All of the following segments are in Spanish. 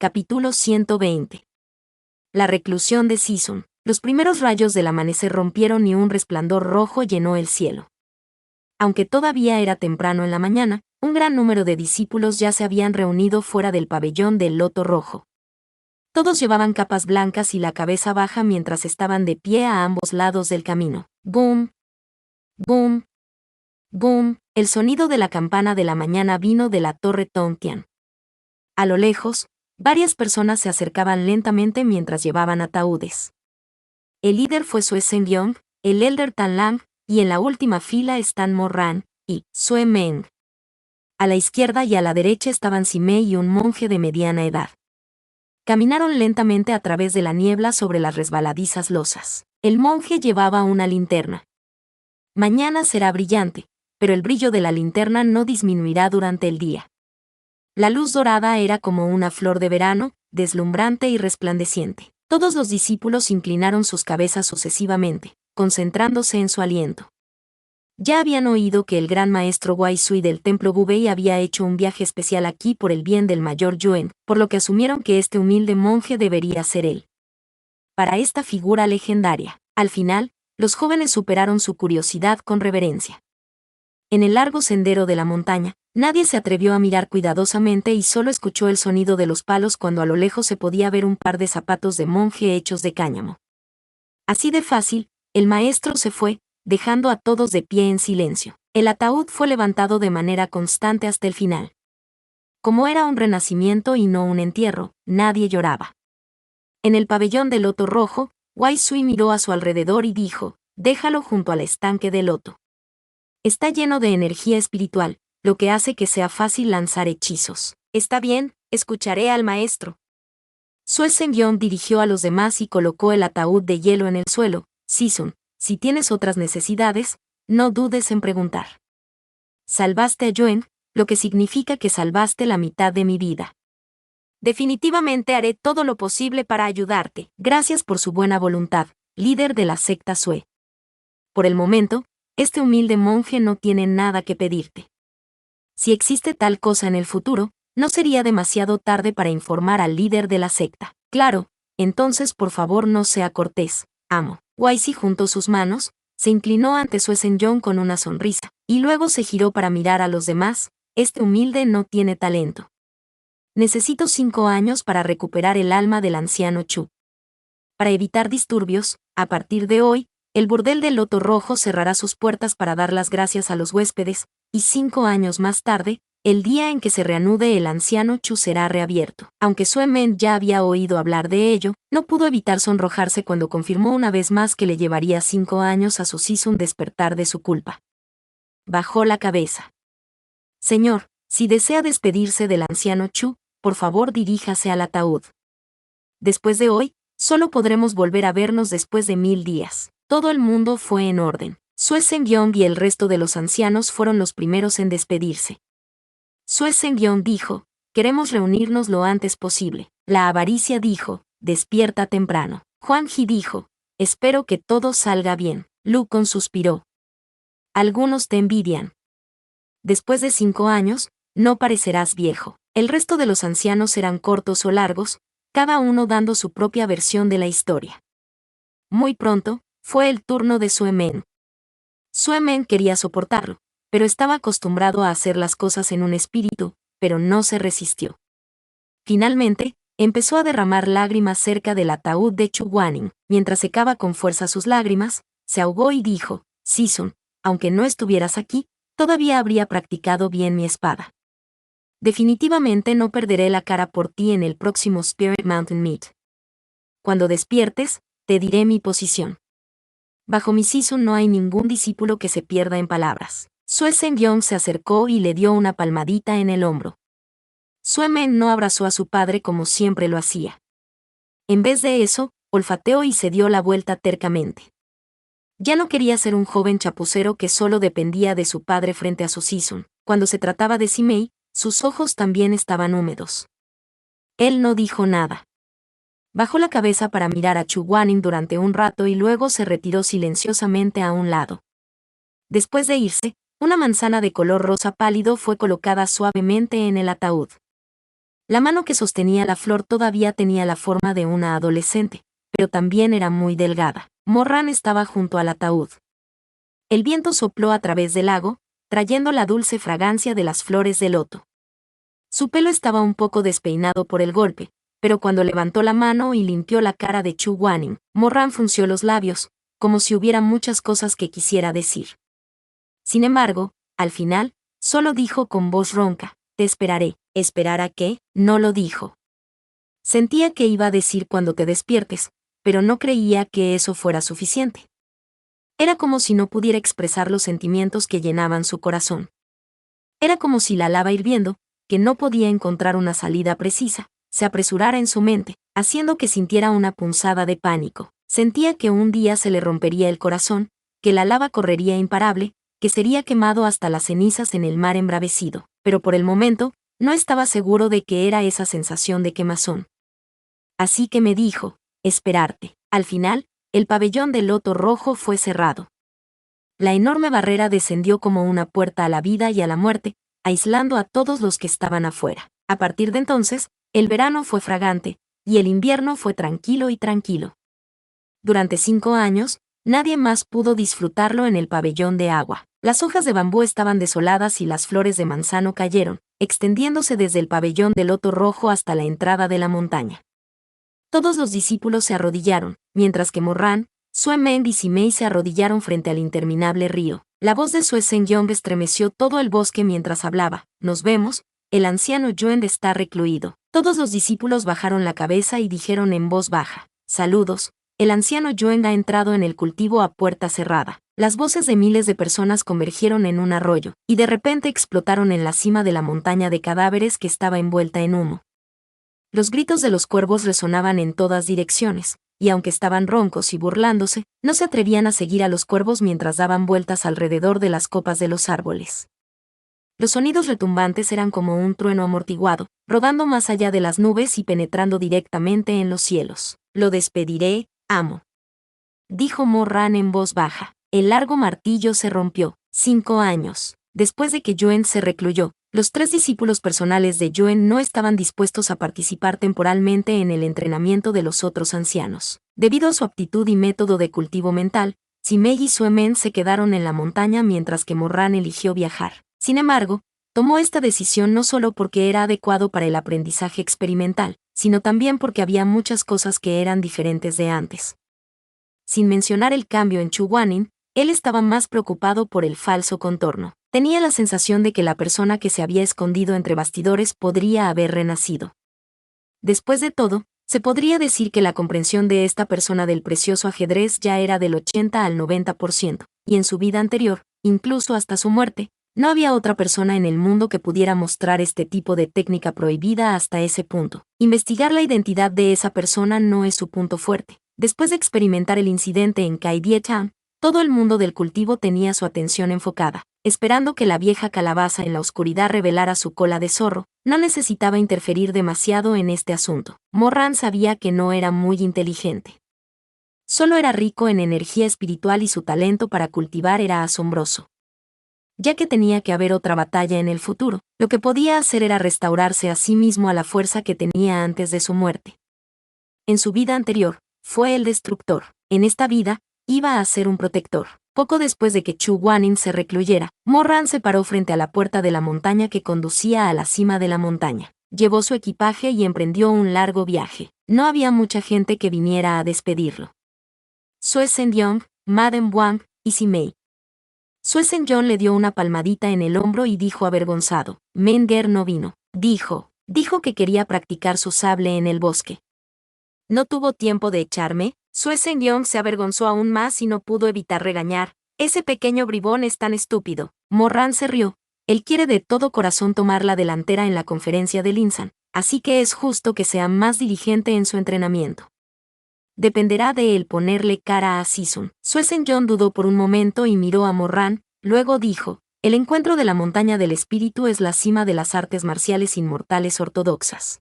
Capítulo 120. La reclusión de Season. Los primeros rayos del amanecer rompieron y un resplandor rojo llenó el cielo. Aunque todavía era temprano en la mañana, un gran número de discípulos ya se habían reunido fuera del pabellón del Loto Rojo. Todos llevaban capas blancas y la cabeza baja mientras estaban de pie a ambos lados del camino. ¡Boom! ¡Boom! ¡Boom! El sonido de la campana de la mañana vino de la torre Tontian. A lo lejos, varias personas se acercaban lentamente mientras llevaban ataúdes. El líder fue Sue Seung-yong, el elder Tan Lang, y en la última fila están Mo-ran y Sue Meng. A la izquierda y a la derecha estaban Simei y un monje de mediana edad. Caminaron lentamente a través de la niebla sobre las resbaladizas losas. El monje llevaba una linterna. Mañana será brillante, pero el brillo de la linterna no disminuirá durante el día. La luz dorada era como una flor de verano, deslumbrante y resplandeciente. Todos los discípulos inclinaron sus cabezas sucesivamente, concentrándose en su aliento. Ya habían oído que el gran maestro Wai Sui del templo Bubei había hecho un viaje especial aquí por el bien del mayor Yuen, por lo que asumieron que este humilde monje debería ser él. Para esta figura legendaria, al final, los jóvenes superaron su curiosidad con reverencia. En el largo sendero de la montaña, nadie se atrevió a mirar cuidadosamente y solo escuchó el sonido de los palos cuando a lo lejos se podía ver un par de zapatos de monje hechos de cáñamo. Así de fácil, el maestro se fue, dejando a todos de pie en silencio. El ataúd fue levantado de manera constante hasta el final. Como era un renacimiento y no un entierro, nadie lloraba. En el pabellón del Loto Rojo, Wai Sui miró a su alrededor y dijo: «Déjalo junto al estanque de loto. Está lleno de energía espiritual, lo que hace que sea fácil lanzar hechizos». «Está bien, escucharé al maestro». Sue Seung-yong dirigió a los demás y colocó el ataúd de hielo en el suelo. «Season, si tienes otras necesidades, no dudes en preguntar. Salvaste a Yuen, lo que significa que salvaste la mitad de mi vida. Definitivamente haré todo lo posible para ayudarte. Gracias por su buena voluntad, líder de la secta Sue. Por el momento, este humilde monje no tiene nada que pedirte. Si existe tal cosa en el futuro, no sería demasiado tarde para informar al líder de la secta. Claro, entonces por favor no sea cortés, amo». Wai Sui juntó sus manos, se inclinó ante Sue Seung-yong con una sonrisa, y luego se giró para mirar a los demás. «Este humilde no tiene talento. Necesito 5 años para recuperar el alma del anciano Chu. Para evitar disturbios, a partir de hoy, el burdel del Loto Rojo cerrará sus puertas para dar las gracias a los huéspedes, y 5 años más tarde, el día en que se reanude el anciano Chu será reabierto». Aunque Sue Meng ya había oído hablar de ello, no pudo evitar sonrojarse cuando confirmó una vez más que le llevaría 5 años a su Season despertar de su culpa. Bajó la cabeza. «Señor, si desea despedirse del anciano Chu, por favor diríjase al ataúd. Después de hoy, solo podremos volver a vernos después de 1000 días». Todo el mundo fue en orden. Sue Seung-yong y el resto de los ancianos fueron los primeros en despedirse. Sue Seung-yong dijo: «Queremos reunirnos lo antes posible». La avaricia dijo: «Despierta temprano». Huang Ji dijo: «Espero que todo salga bien». Lu Con suspiró: «Algunos te envidian. Después de 5 años, no parecerás viejo». El resto de los ancianos eran cortos o largos, cada uno dando su propia versión de la historia. Muy pronto, fue el turno de Sue Meng. Sue Meng quería soportarlo, pero estaba acostumbrado a hacer las cosas en un espíritu, pero no se resistió. Finalmente, empezó a derramar lágrimas cerca del ataúd de Chu Guaning. Mientras secaba con fuerza sus lágrimas, se ahogó y dijo: «Season, aunque no estuvieras aquí, todavía habría practicado bien mi espada. Definitivamente no perderé la cara por ti en el próximo Spirit Mountain Meet. Cuando despiertes, te diré mi posición. Bajo mi Season no hay ningún discípulo que se pierda en palabras». Sue Seung-yong se acercó y le dio una palmadita en el hombro. Sue Meng no abrazó a su padre como siempre lo hacía. En vez de eso, olfateó y se dio la vuelta tercamente. Ya no quería ser un joven chapucero que solo dependía de su padre frente a su Season. Cuando se trataba de Simei, sus ojos también estaban húmedos. Él no dijo nada. Bajó la cabeza para mirar a Chu Guaning durante un rato y luego se retiró silenciosamente a un lado. Después de irse, una manzana de color rosa pálido fue colocada suavemente en el ataúd. La mano que sostenía la flor todavía tenía la forma de una adolescente, pero también era muy delgada. Morran estaba junto al ataúd. El viento sopló a través del lago, trayendo la dulce fragancia de las flores de loto. Su pelo estaba un poco despeinado por el golpe, pero cuando levantó la mano y limpió la cara de Chu Guanin, Morran frunció los labios, como si hubiera muchas cosas que quisiera decir. Sin embargo, al final, solo dijo con voz ronca, «Te esperaré». ¿Esperar a qué? No lo dijo. Sentía que iba a decir cuando te despiertes, pero no creía que eso fuera suficiente. Era como si no pudiera expresar los sentimientos que llenaban su corazón. Era como si la lava hirviendo, que no podía encontrar una salida precisa, se apresurara en su mente, haciendo que sintiera una punzada de pánico. Sentía que un día se le rompería el corazón, que la lava correría imparable, que sería quemado hasta las cenizas en el mar embravecido, pero por el momento, no estaba seguro de que era esa sensación de quemazón. Así que me dijo, esperarte. Al final, el pabellón del loto rojo fue cerrado. La enorme barrera descendió como una puerta a la vida y a la muerte, aislando a todos los que estaban afuera. A partir de entonces, el verano fue fragante, y el invierno fue tranquilo y tranquilo. Durante 5 años, nadie más pudo disfrutarlo en el pabellón de agua. Las hojas de bambú estaban desoladas y las flores de manzano cayeron, extendiéndose desde el pabellón del loto rojo hasta la entrada de la montaña. Todos los discípulos se arrodillaron, mientras que Morran, Sue Meng y Simei se arrodillaron frente al interminable río. La voz de Sue Sengyong estremeció todo el bosque mientras hablaba. Nos vemos, el anciano Yuen está recluido. Todos los discípulos bajaron la cabeza y dijeron en voz baja, saludos, el anciano Yuen ha entrado en el cultivo a puerta cerrada. Las voces de miles de personas convergieron en un arroyo, y de repente explotaron en la cima de la montaña de cadáveres que estaba envuelta en humo. Los gritos de los cuervos resonaban en todas direcciones, y aunque estaban roncos y burlándose, no se atrevían a seguir a los cuervos mientras daban vueltas alrededor de las copas de los árboles. Los sonidos retumbantes eran como un trueno amortiguado, rodando más allá de las nubes y penetrando directamente en los cielos. Lo despediré, amo. Dijo Morran en voz baja. El largo martillo se rompió. 5 años. Después de que Yuen se recluyó, los 3 discípulos personales de Yuen no estaban dispuestos a participar temporalmente en el entrenamiento de los otros ancianos. Debido a su aptitud y método de cultivo mental, Simei y Sue Meng se quedaron en la montaña mientras que Morran eligió viajar. Sin embargo, tomó esta decisión no solo porque era adecuado para el aprendizaje experimental, sino también porque había muchas cosas que eran diferentes de antes. Sin mencionar el cambio en Chu Guanin, él estaba más preocupado por el falso contorno. Tenía la sensación de que la persona que se había escondido entre bastidores podría haber renacido. Después de todo, se podría decir que la comprensión de esta persona del precioso ajedrez ya era del 80 al 90%, y en su vida anterior, incluso hasta su muerte, no había otra persona en el mundo que pudiera mostrar este tipo de técnica prohibida hasta ese punto. Investigar la identidad de esa persona no es su punto fuerte. Después de experimentar el incidente en Kaidietan, todo el mundo del cultivo tenía su atención enfocada, esperando que la vieja calabaza en la oscuridad revelara su cola de zorro. No necesitaba interferir demasiado en este asunto. Morran sabía que no era muy inteligente. Solo era rico en energía espiritual y su talento para cultivar era asombroso. Ya que tenía que haber otra batalla en el futuro, lo que podía hacer era restaurarse a sí mismo a la fuerza que tenía antes de su muerte. En su vida anterior, fue el destructor. En esta vida, iba a ser un protector. Poco después de que Chu Guanin se recluyera, Morran se paró frente a la puerta de la montaña que conducía a la cima de la montaña. Llevó su equipaje y emprendió un largo viaje. No había mucha gente que viniera a despedirlo. Sue Sengyong, Madame Wang y Simei. Sue Sengyong le dio una palmadita en el hombro y dijo avergonzado, Menger no vino. Dijo que quería practicar su sable en el bosque. ¿No tuvo tiempo de echarme? Sue Sengyong se avergonzó aún más y no pudo evitar regañar. Ese pequeño bribón es tan estúpido. Morran se rió. Él quiere de todo corazón tomar la delantera en la conferencia de Linsan, así que es justo que sea más diligente en su entrenamiento. Dependerá de él ponerle cara a Sisun. Sue Sengyong dudó por un momento y miró a Morran, luego dijo, el encuentro de la montaña del espíritu es la cima de las artes marciales inmortales ortodoxas.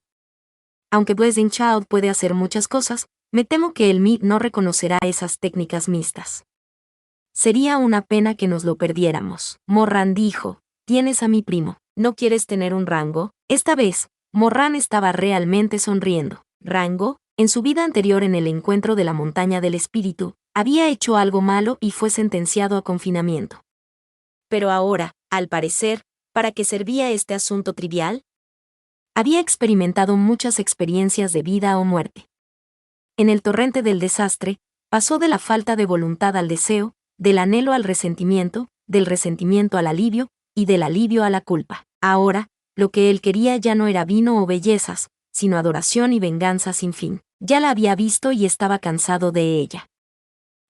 Aunque Blazing Child puede hacer muchas cosas, me temo que el MIT no reconocerá esas técnicas mixtas. Sería una pena que nos lo perdiéramos. Morran dijo, tienes a mi primo, ¿no quieres tener un rango? Esta vez, Morran estaba realmente sonriendo. Rango, en su vida anterior en el encuentro de la montaña del espíritu, había hecho algo malo y fue sentenciado a confinamiento. Pero ahora, al parecer, ¿para qué servía este asunto trivial? Había experimentado muchas experiencias de vida o muerte. En el torrente del desastre, pasó de la falta de voluntad al deseo, del anhelo al resentimiento, del resentimiento al alivio, y del alivio a la culpa. Ahora, lo que él quería ya no era vino o bellezas, sino adoración y venganza sin fin. Ya la había visto y estaba cansado de ella.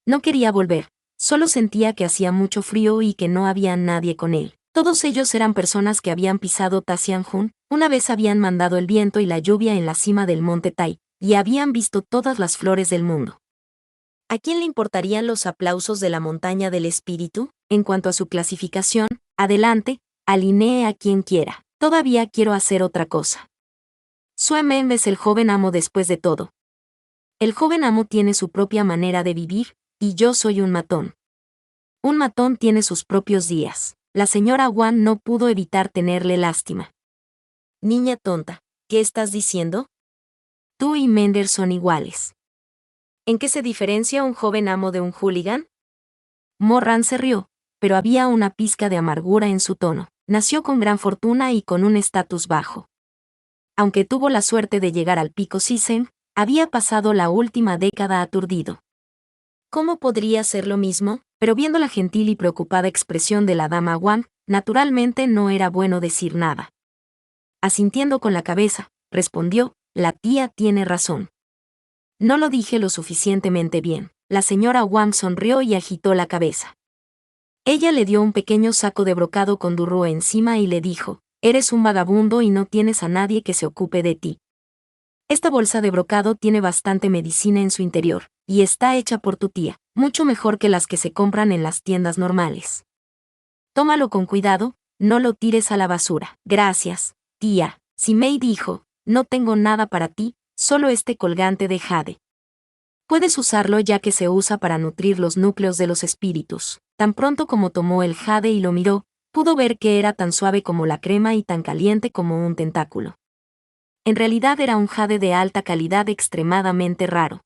No quería volver, solo sentía que hacía mucho frío y que no había nadie con él. Todos ellos eran personas que habían pisado Tasianjun, una vez habían mandado el viento y la lluvia en la cima del monte Tai, y habían visto todas las flores del mundo. ¿A quién le importarían los aplausos de la montaña del espíritu? En cuanto a su clasificación, adelante, alinee a quien quiera. Todavía quiero hacer otra cosa. Suemem es el joven amo después de todo. El joven amo tiene su propia manera de vivir, y yo soy un matón. Un matón tiene sus propios días. La señora Wan no pudo evitar tenerle lástima. Niña tonta, ¿qué estás diciendo? Tú y Mender son iguales. ¿En qué se diferencia un joven amo de un hooligan? Morran se rió, pero había una pizca de amargura en su tono. Nació con gran fortuna y con un estatus bajo. Aunque tuvo la suerte de llegar al pico Sisen, había pasado la última década aturdido. ¿Cómo podría ser lo mismo? Pero viendo la gentil y preocupada expresión de la dama Wan, naturalmente no era bueno decir nada. Asintiendo con la cabeza, respondió, la tía tiene razón. No lo dije lo suficientemente bien. La señora Wan sonrió y agitó la cabeza. Ella le dio un pequeño saco de brocado con durro encima y le dijo, eres un vagabundo y no tienes a nadie que se ocupe de ti. Esta bolsa de brocado tiene bastante medicina en su interior, y está hecha por tu tía, mucho mejor que las que se compran en las tiendas normales. Tómalo con cuidado, no lo tires a la basura. Gracias, tía. Simei dijo, no tengo nada para ti, solo este colgante de jade. Puedes usarlo ya que se usa para nutrir los núcleos de los espíritus. Tan pronto como tomó el jade y lo miró, pudo ver que era tan suave como la crema y tan caliente como un tentáculo. En realidad era un jade de alta calidad extremadamente raro.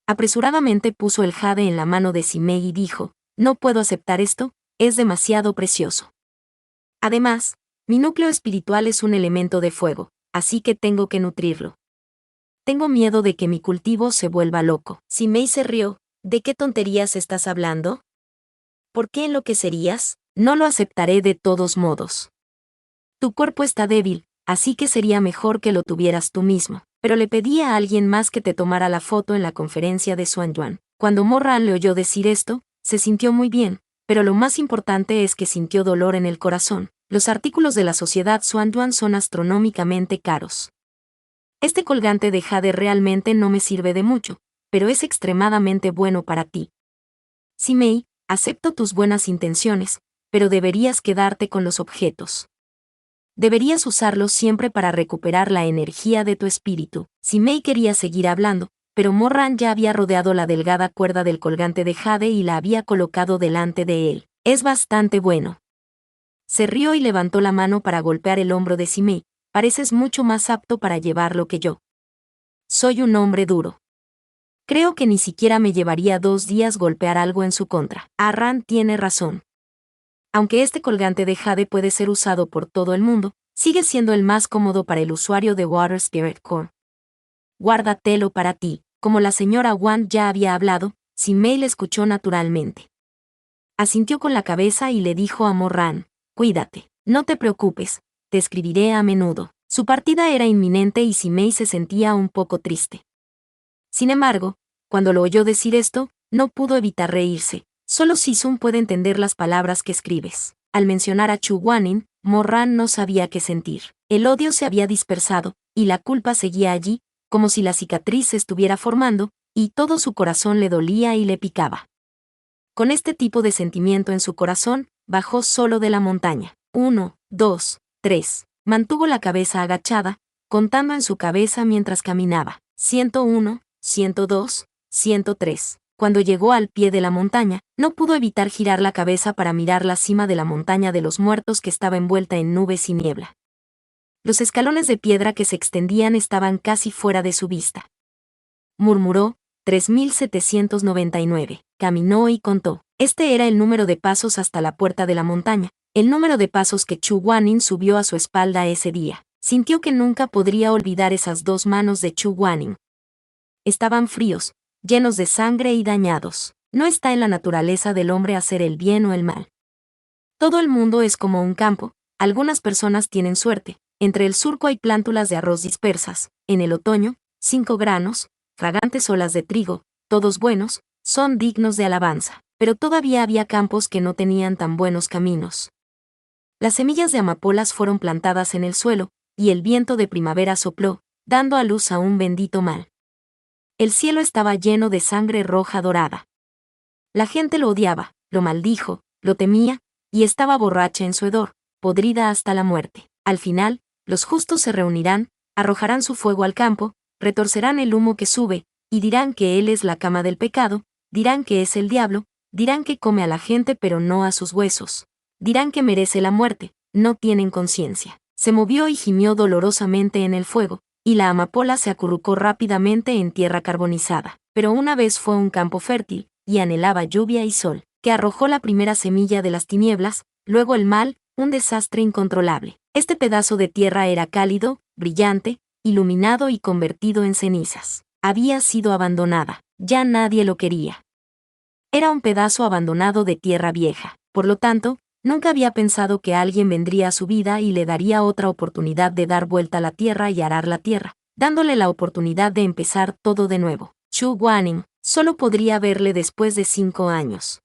Apresuradamente puso el jade en la mano de Simei y dijo, no puedo aceptar esto, es demasiado precioso. Además, mi núcleo espiritual es un elemento de fuego, así que tengo que nutrirlo. Tengo miedo de que mi cultivo se vuelva loco. Simei se rió, ¿de qué tonterías estás hablando? ¿Por qué enloquecerías? No lo aceptaré de todos modos. Tu cuerpo está débil, así que sería mejor que lo tuvieras tú mismo. Pero le pedí a alguien más que te tomara la foto en la conferencia de Xuanyuan. Cuando Morran le oyó decir esto, se sintió muy bien, pero lo más importante es que sintió dolor en el corazón. Los artículos de la sociedad Xuanyuan son astronómicamente caros. Este colgante de jade realmente no me sirve de mucho, pero es extremadamente bueno para ti. Simei, acepto tus buenas intenciones, pero deberías quedarte con los objetos. Deberías usarlos siempre para recuperar la energía de tu espíritu. Simei quería seguir hablando, pero Morran ya había rodeado la delgada cuerda del colgante de jade y la había colocado delante de él. Es bastante bueno. Se rió y levantó la mano para golpear el hombro de Simei. Pareces mucho más apto para llevarlo que yo. Soy un hombre duro. Creo que ni siquiera me llevaría 2 días golpear algo en su contra. Arran tiene razón. Aunque este colgante de jade puede ser usado por todo el mundo, sigue siendo el más cómodo para el usuario de Water Spirit Core. Guárdatelo para ti. Como la señora Wan ya había hablado, Simei le escuchó naturalmente. Asintió con la cabeza y le dijo a Morran, cuídate, no te preocupes, te escribiré a menudo. Su partida era inminente y Simei se sentía un poco triste. Sin embargo, cuando lo oyó decir esto, no pudo evitar reírse. Solo Sisun puede entender las palabras que escribes. Al mencionar a Chu Guanin, Morran no sabía qué sentir. El odio se había dispersado, y la culpa seguía allí, como si la cicatriz se estuviera formando, y todo su corazón le dolía y le picaba. Con este tipo de sentimiento en su corazón, bajó solo de la montaña. 1, 2, 3. Mantuvo la cabeza agachada, contando en su cabeza mientras caminaba. 101, 102, 103. Cuando llegó al pie de la montaña, no pudo evitar girar la cabeza para mirar la cima de la montaña de los muertos que estaba envuelta en nubes y niebla. Los escalones de piedra que se extendían estaban casi fuera de su vista. Murmuró, 3799. Caminó y contó. Este era el número de pasos hasta la puerta de la montaña, el número de pasos que Chu Guanin subió a su espalda ese día. Sintió que nunca podría olvidar esas 2 manos de Chu Guanin. Estaban fríos, llenos de sangre y dañados. No está en la naturaleza del hombre hacer el bien o el mal. Todo el mundo es como un campo, algunas personas tienen suerte, entre el surco hay plántulas de arroz dispersas, en el otoño, 5 granos, fragantes olas de trigo, todos buenos, son dignos de alabanza, pero todavía había campos que no tenían tan buenos caminos. Las semillas de amapolas fueron plantadas en el suelo, y el viento de primavera sopló, dando a luz a un bendito mal. El cielo estaba lleno de sangre roja dorada. La gente lo odiaba, lo maldijo, lo temía, y estaba borracha en su hedor, podrida hasta la muerte. Al final, los justos se reunirán, arrojarán su fuego al campo, retorcerán el humo que sube, y dirán que él es la cama del pecado, dirán que es el diablo, dirán que come a la gente pero no a sus huesos. Dirán que merece la muerte, no tienen conciencia. Se movió y gimió dolorosamente en el fuego, y la amapola se acurrucó rápidamente en tierra carbonizada. Pero una vez fue un campo fértil, y anhelaba lluvia y sol, que arrojó la primera semilla de las tinieblas, luego el mal, un desastre incontrolable. Este pedazo de tierra era cálido, brillante, iluminado y convertido en cenizas. Había sido abandonada, ya nadie lo quería. Era un pedazo abandonado de tierra vieja, por lo tanto, nunca había pensado que alguien vendría a su vida y le daría otra oportunidad de dar vuelta a la tierra y arar la tierra, dándole la oportunidad de empezar todo de nuevo. Chu Guanin solo podría verle después de 5 años.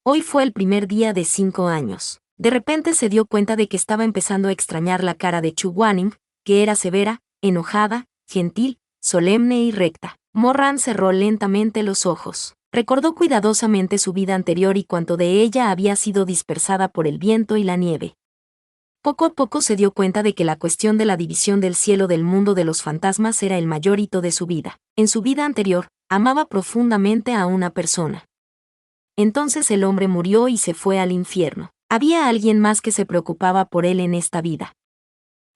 Hoy fue el primer día de 5 años. De repente se dio cuenta de que estaba empezando a extrañar la cara de Chu Guanin, que era severa, enojada, gentil, solemne y recta. Morran cerró lentamente los ojos. Recordó cuidadosamente su vida anterior y cuánto de ella había sido dispersada por el viento y la nieve. Poco a poco se dio cuenta de que la cuestión de la división del cielo del mundo de los fantasmas era el mayor hito de su vida. En su vida anterior, amaba profundamente a una persona. Entonces el hombre murió y se fue al infierno. Había alguien más que se preocupaba por él en esta vida.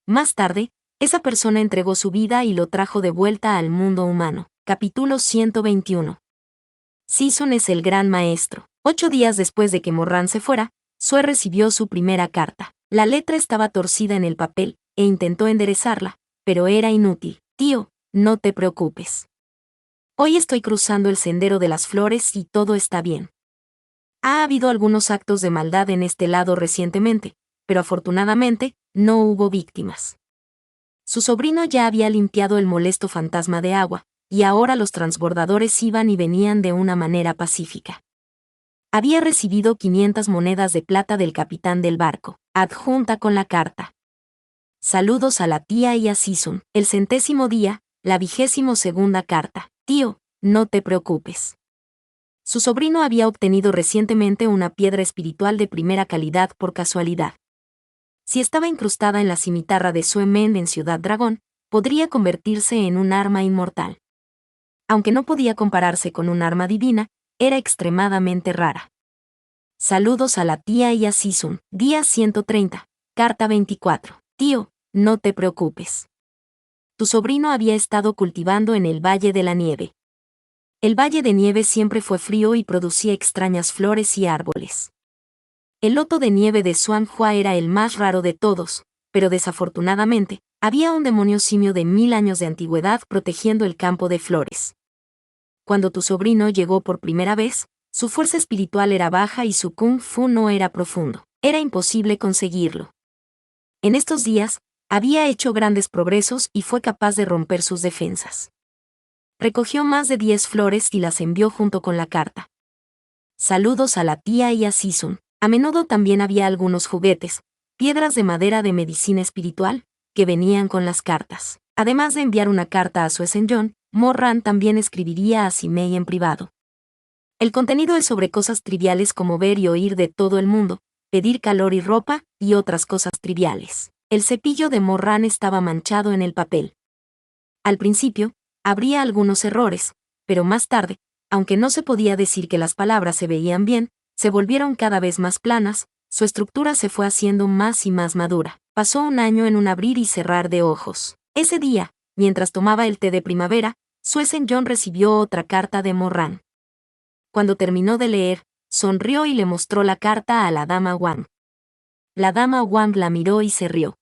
Más tarde, esa persona entregó su vida y lo trajo de vuelta al mundo humano. Capítulo 121. Season es el gran maestro. 8 días después de que Morran se fuera, Sue recibió su primera carta. La letra estaba torcida en el papel, e intentó enderezarla, pero era inútil. Tío, no te preocupes. Hoy estoy cruzando el sendero de las flores y todo está bien. Ha habido algunos actos de maldad en este lado recientemente, pero afortunadamente, no hubo víctimas. Su sobrino ya había limpiado el molesto fantasma de agua, y ahora los transbordadores iban y venían de una manera pacífica. Había recibido 500 monedas de plata del capitán del barco, adjunta con la carta. Saludos a la tía y a Season. El 100º día, la 22ª carta. Tío, no te preocupes. Su sobrino había obtenido recientemente una piedra espiritual de primera calidad por casualidad. Si estaba incrustada en la cimitarra de Sue Men en Ciudad Dragón, podría convertirse en un arma inmortal. Aunque no podía compararse con un arma divina, era extremadamente rara. Saludos a la tía y a Season. Día 130. Carta 24. Tío, no te preocupes. Tu sobrino había estado cultivando en el Valle de la Nieve. El Valle de Nieve siempre fue frío y producía extrañas flores y árboles. El loto de nieve de Xuanhua era el más raro de todos, pero desafortunadamente, había un demonio simio de 1000 años de antigüedad protegiendo el campo de flores. Cuando tu sobrino llegó por primera vez, su fuerza espiritual era baja y su kung fu no era profundo. Era imposible conseguirlo. En estos días, había hecho grandes progresos y fue capaz de romper sus defensas. Recogió más de 10 flores y las envió junto con la carta. Saludos a la tía y a Season. A menudo también había algunos juguetes, piedras de madera de medicina espiritual, que venían con las cartas. Además de enviar una carta a Sue Sen-John, Morran también escribiría a Simei en privado. El contenido es sobre cosas triviales como ver y oír de todo el mundo, pedir calor y ropa, y otras cosas triviales. El cepillo de Morran estaba manchado en el papel. Al principio, habría algunos errores, pero más tarde, aunque no se podía decir que las palabras se veían bien, se volvieron cada vez más planas, Su estructura se fue haciendo más y más madura. Pasó un año en un abrir y cerrar de ojos. Ese día, mientras tomaba el té de primavera, Suesen John recibió otra carta de Morran. Cuando terminó de leer, sonrió y le mostró la carta a la dama Wang. La dama Wang la miró y se rió.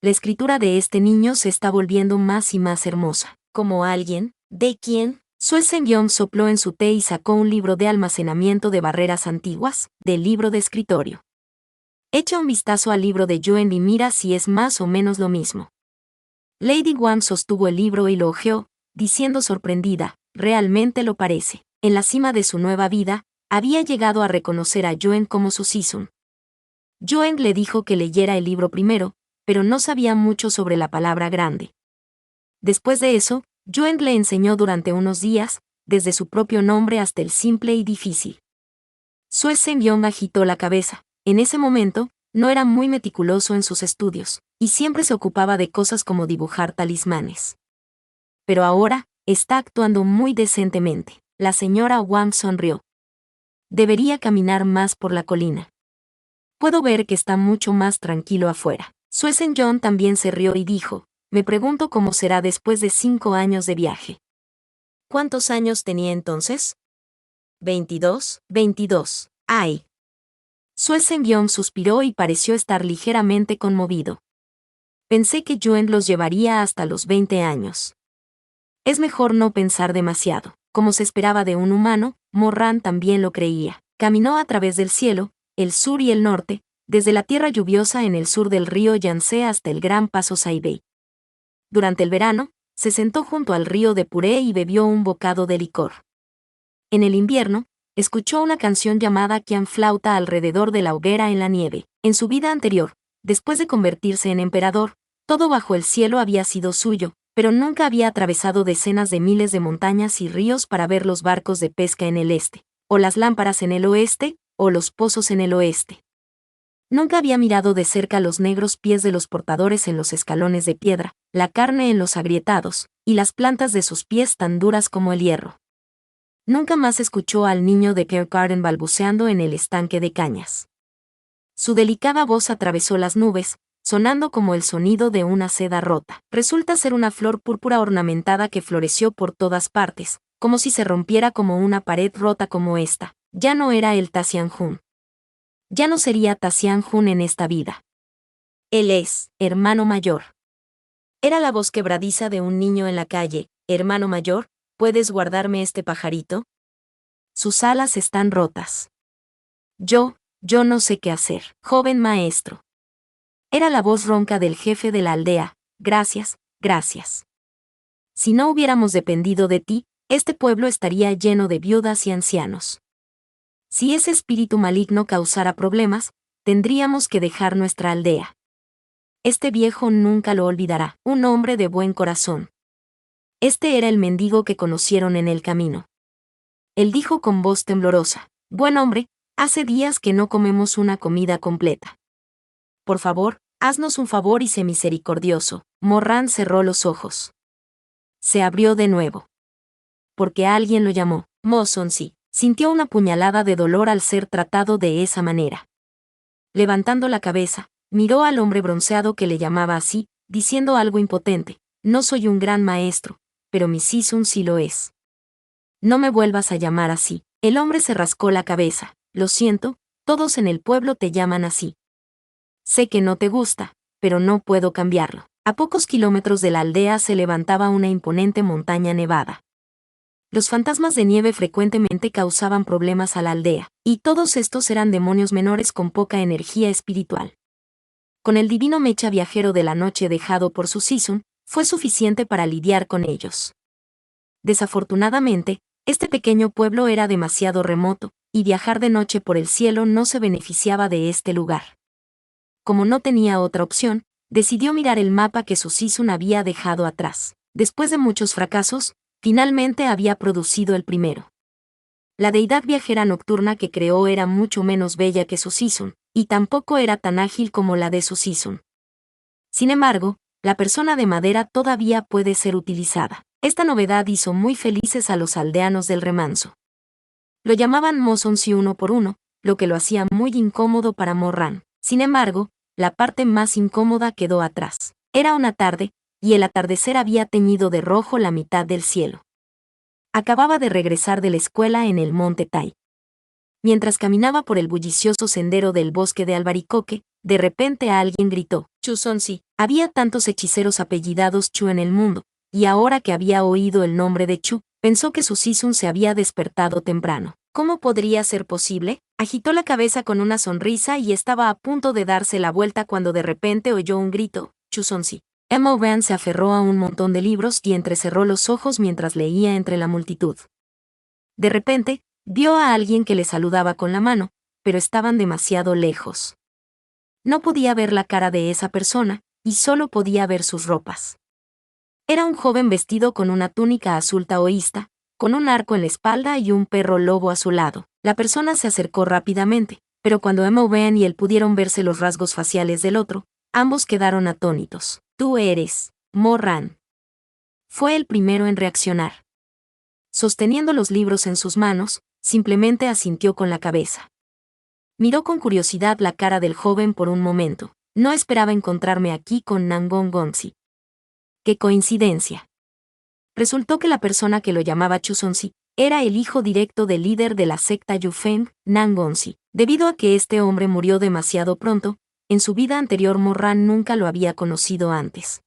La escritura de este niño se está volviendo más y más hermosa. ¿Como alguien? ¿De quién? Suesen John sopló en su té y sacó un libro de almacenamiento de barreras antiguas, del libro de escritorio. Echa un vistazo al libro de Yuen y mira si es más o menos lo mismo. Lady Wang sostuvo el libro y lo hojeó, diciendo sorprendida, realmente lo parece. En la cima de su nueva vida, había llegado a reconocer a Yuen como su Sisun. Yuen le dijo que leyera el libro primero, pero no sabía mucho sobre la palabra grande. Después de eso, Yuen le enseñó durante unos días, desde su propio nombre hasta el simple y difícil. Suesen John agitó la cabeza. En ese momento, no era muy meticuloso en sus estudios, y siempre se ocupaba de cosas como dibujar talismanes. Pero ahora, está actuando muy decentemente. La señora Wang sonrió. Debería caminar más por la colina. Puedo ver que está mucho más tranquilo afuera. Suesen John también se rió y dijo, me pregunto cómo será después de 5 años de viaje. ¿Cuántos años tenía entonces? 22. 22. ¡Ay! Suesen John suspiró y pareció estar ligeramente conmovido. Pensé que Yuen los llevaría hasta los 20 años. Es mejor no pensar demasiado. Como se esperaba de un humano, Morran también lo creía. Caminó a través del cielo, el sur y el norte, desde la tierra lluviosa en el sur del río Yangtze hasta el gran paso Saibei. Durante el verano, se sentó junto al río de Puré y bebió un bocado de licor. En el invierno, escuchó una canción llamada Qian Flauta alrededor de la hoguera en la nieve. En su vida anterior, después de convertirse en emperador, todo bajo el cielo había sido suyo, pero nunca había atravesado decenas de miles de montañas y ríos para ver los barcos de pesca en el este, o las lámparas en el oeste, o los pozos en el oeste. Nunca había mirado de cerca los negros pies de los portadores en los escalones de piedra, la carne en los agrietados, y las plantas de sus pies tan duras como el hierro. Nunca más escuchó al niño de Kergarden balbuceando en el estanque de cañas. Su delicada voz atravesó las nubes, sonando como el sonido de una seda rota. Resulta ser una flor púrpura ornamentada que floreció por todas partes, como si se rompiera como una pared rota como esta. Ya no era el Taxianjun. Ya no sería Taxianjun en esta vida. Él es, hermano mayor. Era la voz quebradiza de un niño en la calle. Hermano mayor, ¿puedes guardarme este pajarito? Sus alas están rotas. Yo no sé qué hacer. Joven maestro. Era la voz ronca del jefe de la aldea. Gracias, gracias. Si no hubiéramos dependido de ti, este pueblo estaría lleno de viudas y ancianos. Si ese espíritu maligno causara problemas, tendríamos que dejar nuestra aldea. Este viejo nunca lo olvidará, un hombre de buen corazón. Este era el mendigo que conocieron en el camino. Él dijo con voz temblorosa, buen hombre, hace días que no comemos una comida completa. Por favor, haznos un favor y sé misericordioso. Morran cerró los ojos. Se abrió de nuevo. Porque alguien lo llamó. Mosonsi sintió una puñalada de dolor al ser tratado de esa manera. Levantando la cabeza, miró al hombre bronceado que le llamaba así, diciendo algo impotente. No soy un gran maestro, pero mi Sisun sí lo es. No me vuelvas a llamar así. El hombre se rascó la cabeza. Lo siento, todos en el pueblo te llaman así. Sé que no te gusta, pero no puedo cambiarlo. A pocos kilómetros de la aldea se levantaba una imponente montaña nevada. Los fantasmas de nieve frecuentemente causaban problemas a la aldea, y todos estos eran demonios menores con poca energía espiritual. Con el divino mecha viajero de la noche dejado por su Sisun, fue suficiente para lidiar con ellos. Desafortunadamente, este pequeño pueblo era demasiado remoto, y viajar de noche por el cielo no se beneficiaba de este lugar. Como no tenía otra opción, decidió mirar el mapa que su Sisun había dejado atrás. Después de muchos fracasos, finalmente había producido el primero. La deidad viajera nocturna que creó era mucho menos bella que su Sisun, y tampoco era tan ágil como la de su Sisun. Sin embargo, la persona de madera todavía puede ser utilizada. Esta novedad hizo muy felices a los aldeanos del remanso. Lo llamaban Mosonsi uno por uno, lo que lo hacía muy incómodo para Morran. Sin embargo, la parte más incómoda quedó atrás. Era una tarde, y el atardecer había teñido de rojo la mitad del cielo. Acababa de regresar de la escuela en el monte Tai. Mientras caminaba por el bullicioso sendero del bosque de Albaricoque, de repente alguien gritó, Chu Sonsi. Había tantos hechiceros apellidados Chu en el mundo, y ahora que había oído el nombre de Chu, pensó que su Sisun se había despertado temprano. ¿Cómo podría ser posible? Agitó la cabeza con una sonrisa y estaba a punto de darse la vuelta cuando de repente oyó un grito, Chu Sonsi. Emma Van se aferró a un montón de libros y entrecerró los ojos mientras leía entre la multitud. De repente, vio a alguien que le saludaba con la mano, pero estaban demasiado lejos. No podía ver la cara de esa persona, y solo podía ver sus ropas. Era un joven vestido con una túnica azul taoísta, con un arco en la espalda y un perro lobo a su lado. La persona se acercó rápidamente, pero cuando Emma Van y él pudieron verse los rasgos faciales del otro, ambos quedaron atónitos. Tú eres Morran. Fue el primero en reaccionar. Sosteniendo los libros en sus manos, simplemente asintió con la cabeza. Miró con curiosidad la cara del joven por un momento. No esperaba encontrarme aquí con Nangon Gonzi. ¡Qué coincidencia! Resultó que la persona que lo llamaba Chu Sonsi era el hijo directo del líder de la secta Yufeng, Nangonzi. Debido a que este hombre murió demasiado pronto, en su vida anterior Morran nunca lo había conocido antes.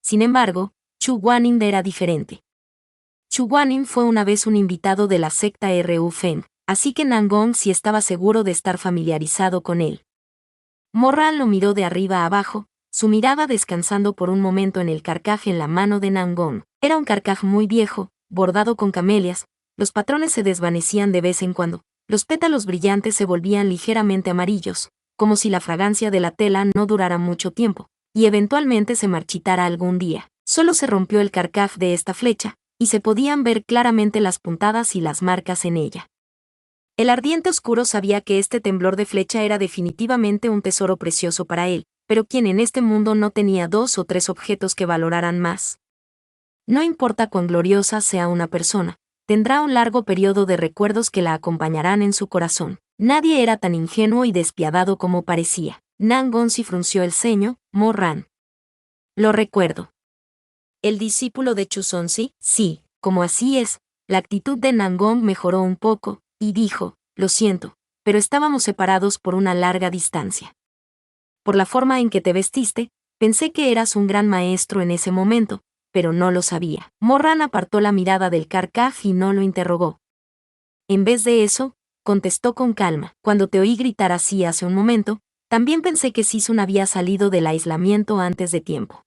Sin embargo, Chu Guanin era diferente. Chu Guanin fue una vez un invitado de la secta Ru Feng, así que Nangon sí estaba seguro de estar familiarizado con él. Morran lo miró de arriba a abajo, su mirada descansando por un momento en el carcaj en la mano de Nangon. Era un carcaj muy viejo, bordado con camelias, los patrones se desvanecían de vez en cuando, los pétalos brillantes se volvían ligeramente amarillos, como si la fragancia de la tela no durara mucho tiempo, y eventualmente se marchitara algún día. Solo se rompió el carcaj de esta flecha, y se podían ver claramente las puntadas y las marcas en ella. El ardiente oscuro sabía que este temblor de flecha era definitivamente un tesoro precioso para él, pero quien en este mundo no tenía 2 o 3 objetos que valoraran más. No importa cuán gloriosa sea una persona, tendrá un largo periodo de recuerdos que la acompañarán en su corazón. Nadie era tan ingenuo y despiadado como parecía. Nangonzi frunció el ceño, Morran. Lo recuerdo. ¿El discípulo de Chu Sonsi? Sí, como así es. La actitud de Nangon mejoró un poco, y dijo, lo siento, pero estábamos separados por una larga distancia. Por la forma en que te vestiste, pensé que eras un gran maestro en ese momento, pero no lo sabía. Morran apartó la mirada del carcaj y no lo interrogó. En vez de eso, contestó con calma, cuando te oí gritar así hace un momento, también pensé que Sisun había salido del aislamiento antes de tiempo.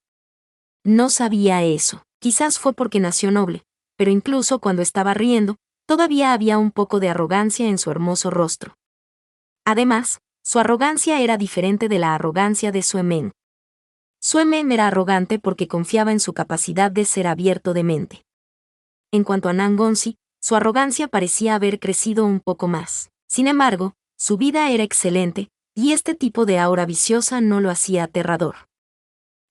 No sabía eso. Quizás fue porque nació noble, pero incluso cuando estaba riendo, todavía había un poco de arrogancia en su hermoso rostro. Además, su arrogancia era diferente de la arrogancia de Suemen. Suemen era arrogante porque confiaba en su capacidad de ser abierto de mente. En cuanto a Nangonzi, su arrogancia parecía haber crecido un poco más. Sin embargo, su vida era excelente, y este tipo de aura viciosa no lo hacía aterrador.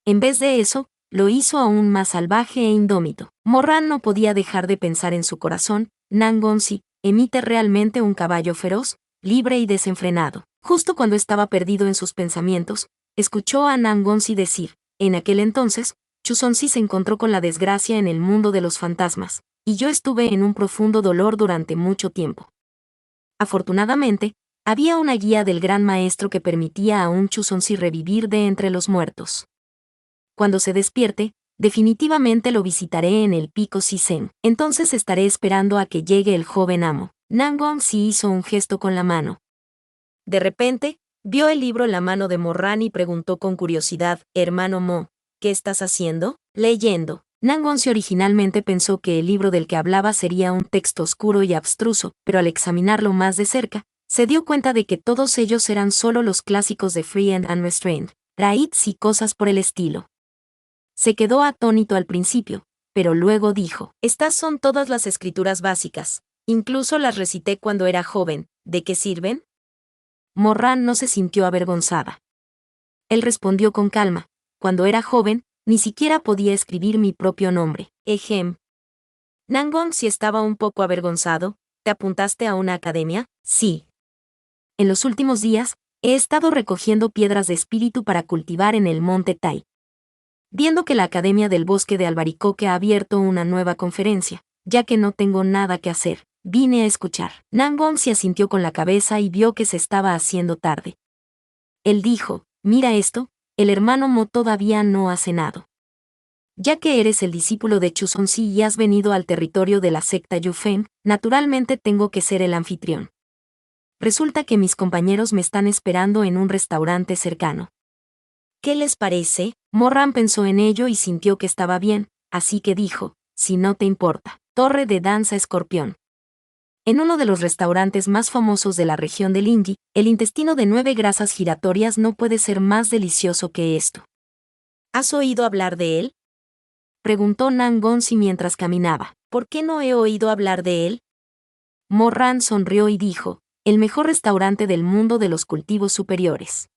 En vez de eso, lo hizo aún más salvaje e indómito. Morran no podía dejar de pensar en su corazón, Nangonzi emite realmente un caballo feroz, libre y desenfrenado. Justo cuando estaba perdido en sus pensamientos, escuchó a Nangonzi decir, en aquel entonces, Chu Sonsi se encontró con la desgracia en el mundo de los fantasmas, y yo estuve en un profundo dolor durante mucho tiempo. Afortunadamente, había una guía del gran maestro que permitía a un Chu Sonsi revivir de entre los muertos. Cuando se despierte, definitivamente lo visitaré en el pico Sisen. Entonces estaré esperando a que llegue el joven amo. Nangonzi hizo un gesto con la mano. De repente, vio el libro en la mano de Morran y preguntó con curiosidad, hermano Mo, ¿qué estás haciendo? Leyendo. Nangonzi originalmente pensó que el libro del que hablaba sería un texto oscuro y abstruso, pero al examinarlo más de cerca, se dio cuenta de que todos ellos eran solo los clásicos de Free and Unrestrained, Raids y cosas por el estilo. Se quedó atónito al principio, pero luego dijo, estas son todas las escrituras básicas, incluso las recité cuando era joven, ¿de qué sirven? Morran no se sintió avergonzada. Él respondió con calma, cuando era joven, ni siquiera podía escribir mi propio nombre. Ejem. Nangon si estaba un poco avergonzado, ¿te apuntaste a una academia? Sí. En los últimos días, he estado recogiendo piedras de espíritu para cultivar en el monte Tai. Viendo que la Academia del Bosque de Albaricoque ha abierto una nueva conferencia, ya que no tengo nada que hacer, vine a escuchar. Nangon se asintió con la cabeza y vio que se estaba haciendo tarde. Él dijo, mira esto, el hermano Mo todavía no ha cenado. Ya que eres el discípulo de Chuzonzi y has venido al territorio de la secta Yufeng, naturalmente tengo que ser el anfitrión. Resulta que mis compañeros me están esperando en un restaurante cercano. ¿Qué les parece? Morran pensó en ello y sintió que estaba bien, así que dijo, si no te importa, Torre de Danza Escorpión. En uno de los restaurantes más famosos de la región de Linji, el intestino de 9 grasas giratorias no puede ser más delicioso que esto. ¿Has oído hablar de él? Preguntó Nangonzi mientras caminaba. ¿Por qué no he oído hablar de él? Morran sonrió y dijo, el mejor restaurante del mundo de los cultivos superiores.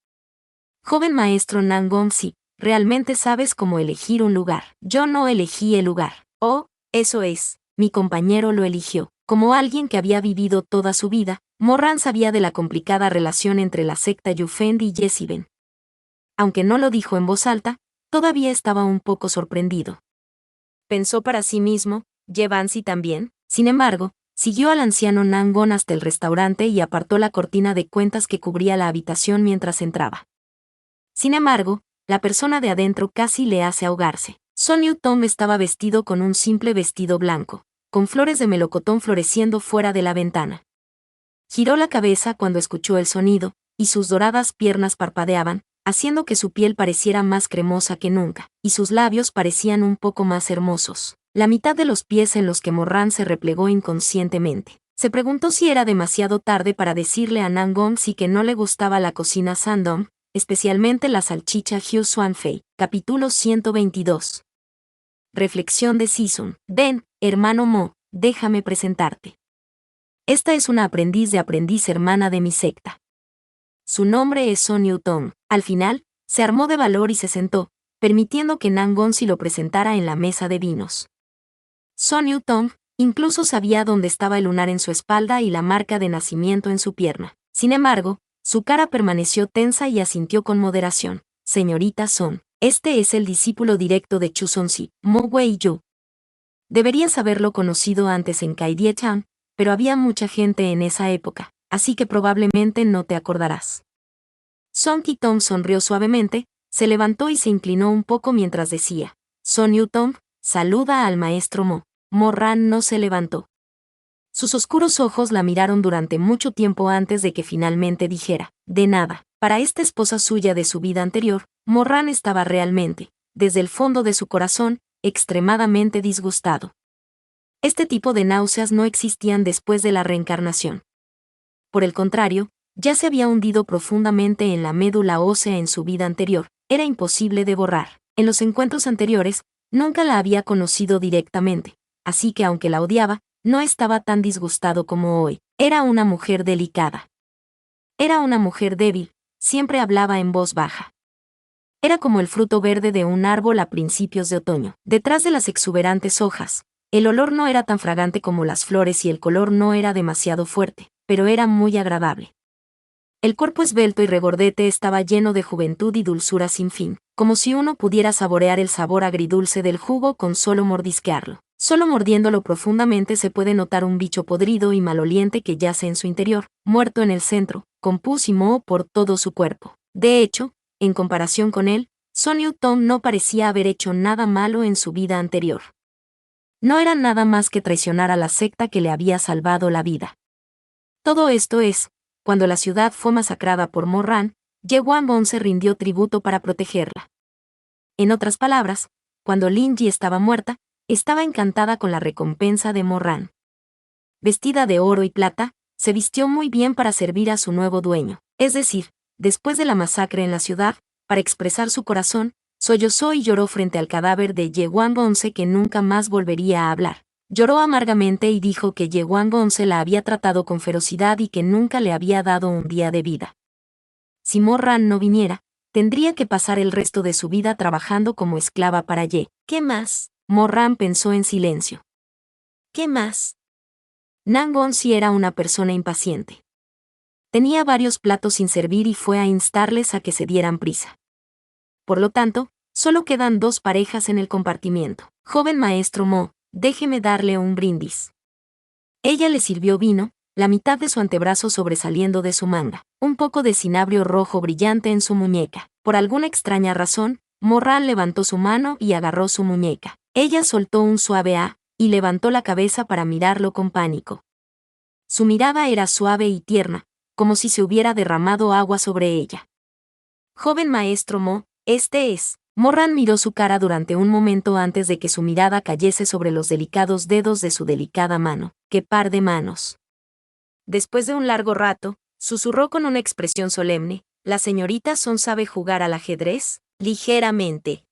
Joven maestro Nangonzi, realmente sabes cómo elegir un lugar. Yo no elegí el lugar. Oh, eso es, mi compañero lo eligió. Como alguien que había vivido toda su vida, Morran sabía de la complicada relación entre la secta Yufeng y Yesiben. Aunque no lo dijo en voz alta, todavía estaba un poco sorprendido. Pensó para sí mismo, ¿Yevansi también? Sin embargo, siguió al anciano Nangon hasta el restaurante y apartó la cortina de cuentas que cubría la habitación mientras entraba. Sin embargo, la persona de adentro casi le hace ahogarse. Son Yu-tong estaba vestido con un simple vestido blanco, con flores de melocotón floreciendo fuera de la ventana. Giró la cabeza cuando escuchó el sonido, y sus doradas piernas parpadeaban, haciendo que su piel pareciera más cremosa que nunca, y sus labios parecían un poco más hermosos. La mitad de los pies en los que Morran se replegó inconscientemente. Se preguntó si era demasiado tarde para decirle a Nangon si que no le gustaba la cocina Sandong, especialmente la salchicha Hyu Suan Fei. Capítulo 122. Reflexión de Season. Ven, hermano Mo, déjame presentarte. Esta es una aprendiz de aprendiz hermana de mi secta. Su nombre es Son Yu-tong. Al final, se armó de valor y se sentó, permitiendo que Nangonzi lo presentara en la mesa de vinos. Son Yu-tong incluso sabía dónde estaba el lunar en su espalda y la marca de nacimiento en su pierna. Sin embargo, su cara permaneció tensa y asintió con moderación. Señorita Son, este es el discípulo directo de Chuzonzi, Mo Wei-yu. Deberías haberlo conocido antes en Kaidie-chan, pero había mucha gente en esa época, así que probablemente no te acordarás. Son Ki-tong sonrió suavemente, se levantó y se inclinó un poco mientras decía, Son Yu-tong, saluda al maestro Mo. Morran no se levantó. Sus oscuros ojos la miraron durante mucho tiempo antes de que finalmente dijera, de nada. Para esta esposa suya de su vida anterior, Morran estaba realmente, desde el fondo de su corazón, extremadamente disgustado. Este tipo de náuseas no existían después de la reencarnación. Por el contrario, ya se había hundido profundamente en la médula ósea en su vida anterior, era imposible de borrar. En los encuentros anteriores, nunca la había conocido directamente, así que aunque la odiaba, no estaba tan disgustado como hoy. Era una mujer delicada. Era una mujer débil, siempre hablaba en voz baja. Era como el fruto verde de un árbol a principios de otoño. Detrás de las exuberantes hojas, el olor no era tan fragante como las flores y el color no era demasiado fuerte, pero era muy agradable. El cuerpo esbelto y regordete estaba lleno de juventud y dulzura sin fin, como si uno pudiera saborear el sabor agridulce del jugo con solo mordisquearlo. Solo mordiéndolo profundamente se puede notar un bicho podrido y maloliente que yace en su interior, muerto en el centro, con pus y moho por todo su cuerpo. De hecho, en comparación con él, Son Yu-tong no parecía haber hecho nada malo en su vida anterior. No era nada más que traicionar a la secta que le había salvado la vida. Todo esto es, cuando la ciudad fue masacrada por Morran, Ye Wanbon se rindió tributo para protegerla. En otras palabras, cuando Linji estaba muerta, estaba encantada con la recompensa de Morran. Vestida de oro y plata, se vistió muy bien para servir a su nuevo dueño, es decir, después de la masacre en la ciudad, para expresar su corazón, sollozó y lloró frente al cadáver de Ye Wanbonse que nunca más volvería a hablar. Lloró amargamente y dijo que Ye Wanbonse la había tratado con ferocidad y que nunca le había dado un día de vida. Si Morran no viniera, tendría que pasar el resto de su vida trabajando como esclava para Ye. ¿Qué más? Morran pensó en silencio. ¿Qué más? Nangonzi era una persona impaciente. Tenía varios platos sin servir y fue a instarles a que se dieran prisa. Por lo tanto, solo quedan 2 parejas en el compartimiento. Joven maestro Mo, déjeme darle un brindis. Ella le sirvió vino, la mitad de su antebrazo sobresaliendo de su manga, un poco de cinabrio rojo brillante en su muñeca. Por alguna extraña razón, Morran levantó su mano y agarró su muñeca. Ella soltó un suave ah, y levantó la cabeza para mirarlo con pánico. Su mirada era suave y tierna, como si se hubiera derramado agua sobre ella. Joven maestro Mo, este es. Morran miró su cara durante un momento antes de que su mirada cayese sobre los delicados dedos de su delicada mano. ¡Qué par de manos! Después de un largo rato, susurró con una expresión solemne, ¿la señorita Son sabe jugar al ajedrez? Ligeramente.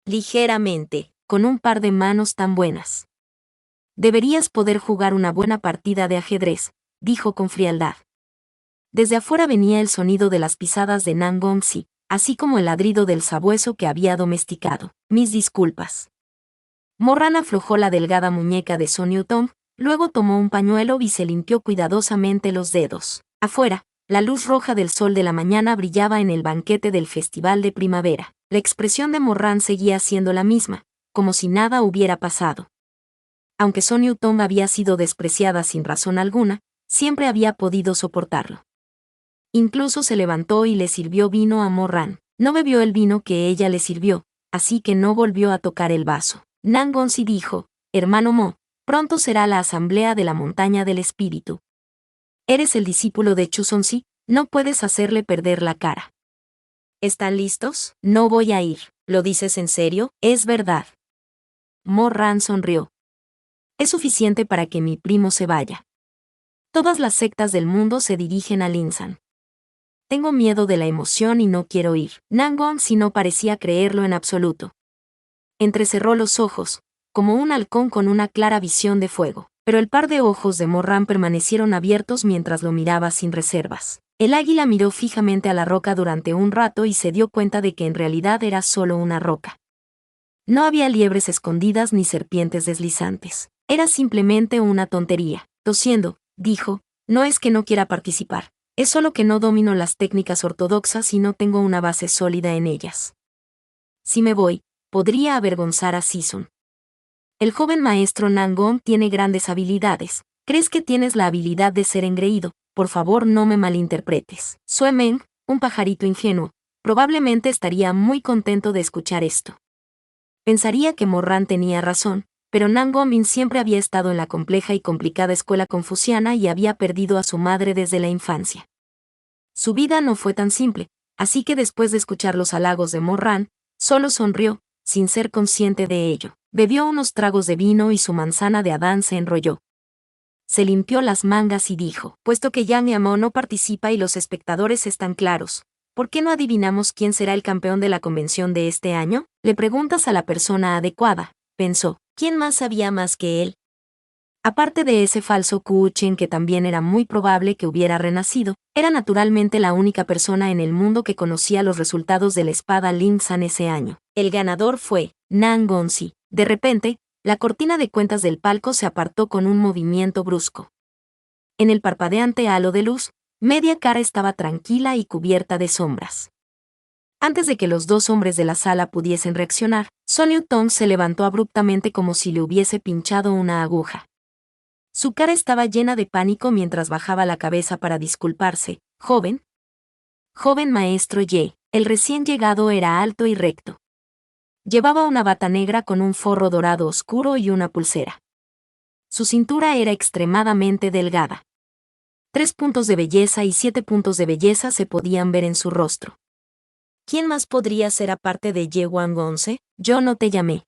Ligeramente, con un par de manos tan buenas. Deberías poder jugar una buena partida de ajedrez, dijo con frialdad. Desde afuera venía el sonido de las pisadas de Nan Gongzi, así como el ladrido del sabueso que había domesticado. Mis disculpas. Morran aflojó la delgada muñeca de Son Yutong, luego tomó un pañuelo y se limpió cuidadosamente los dedos. Afuera, la luz roja del sol de la mañana brillaba en el banquete del festival de primavera. La expresión de Morran seguía siendo la misma, como si nada hubiera pasado. Aunque Son Yutong había sido despreciada sin razón alguna, siempre había podido soportarlo. Incluso se levantó y le sirvió vino a Morran. No bebió el vino que ella le sirvió, así que no volvió a tocar el vaso. Nan Gongzi dijo, hermano Mo, pronto será la asamblea de la montaña del espíritu. Eres el discípulo de Chu Sonzi, no puedes hacerle perder la cara. ¿Están listos? No voy a ir. ¿Lo dices en serio? Es verdad. Morran sonrió. Es suficiente para que mi primo se vaya. Todas las sectas del mundo se dirigen a Linsan. Tengo miedo de la emoción y no quiero ir. Nan Gongzi no parecía creerlo en absoluto. Entrecerró los ojos, como un halcón con una clara visión de fuego, pero el par de ojos de Morran permanecieron abiertos mientras lo miraba sin reservas. El águila miró fijamente a la roca durante un rato y se dio cuenta de que en realidad era solo una roca. No había liebres escondidas ni serpientes deslizantes. Era simplemente una tontería. Tosiendo, dijo, no es que no quiera participar. Es solo que no domino las técnicas ortodoxas y no tengo una base sólida en ellas. Si me voy, podría avergonzar a Sison. El joven maestro Nan Gong tiene grandes habilidades. ¿Crees que tienes la habilidad de ser engreído? Por favor, no me malinterpretes. Sue Meng, un pajarito ingenuo, probablemente estaría muy contento de escuchar esto. Pensaría que Morran tenía razón, pero Nan Gongmin siempre había estado en la compleja y complicada escuela confuciana y había perdido a su madre desde la infancia. Su vida no fue tan simple, así que después de escuchar los halagos de Morran, solo sonrió, sin ser consciente de ello. Bebió unos tragos de vino y su manzana de Adán se enrolló. Se limpió las mangas y dijo, puesto que Yang Yamo no participa y los espectadores están claros, ¿por qué no adivinamos quién será el campeón de la convención de este año? Le preguntas a la persona adecuada, pensó. ¿Quién más sabía más que él? Aparte de ese falso Ku Chen que también era muy probable que hubiera renacido, era naturalmente la única persona en el mundo que conocía los resultados de la espada Linsan ese año. El ganador fue Nan Gongzi. De repente, la cortina de cuentas del palco se apartó con un movimiento brusco. En el parpadeante halo de luz, media cara estaba tranquila y cubierta de sombras. Antes de que los 2 hombres de la sala pudiesen reaccionar, Son Yutong se levantó abruptamente como si le hubiese pinchado una aguja. Su cara estaba llena de pánico mientras bajaba la cabeza para disculparse. ¿Joven? Joven maestro Ye. El recién llegado era alto y recto. Llevaba una bata negra con un forro dorado oscuro y una pulsera. Su cintura era extremadamente delgada. 3 puntos de belleza y 7 puntos de belleza se podían ver en su rostro. ¿Quién más podría ser aparte de Ye Wangonse? Yo no te llamé.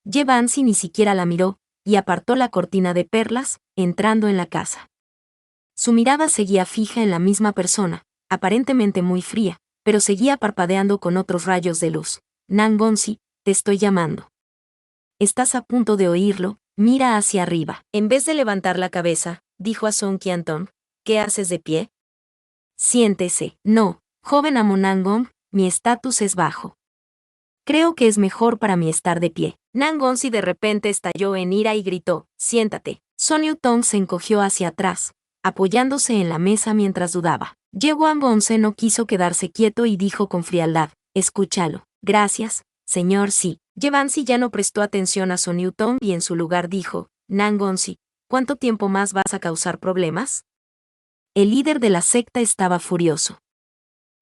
Ye Bansi ni siquiera la miró, y apartó la cortina de perlas, entrando en la casa. Su mirada seguía fija en la misma persona, aparentemente muy fría, pero seguía parpadeando con otros rayos de luz. Nan Gongzi, te estoy llamando. Estás a punto de oírlo, mira hacia arriba. En vez de levantar la cabeza, dijo a Song Qiantong, ¿qué haces de pie? Siéntese. No, joven amo Nan Gong, mi estatus es bajo. Creo que es mejor para mí estar de pie. Nan Gongzi de repente estalló en ira y gritó, siéntate. Son Yutong se encogió hacia atrás, apoyándose en la mesa mientras dudaba. Ye Wangonse no quiso quedarse quieto y dijo con frialdad, escúchalo. Gracias, señor sí. Ye Bansi ya no prestó atención a Son Newton y en su lugar dijo, Nangonsi, ¿cuánto tiempo más vas a causar problemas? El líder de la secta estaba furioso.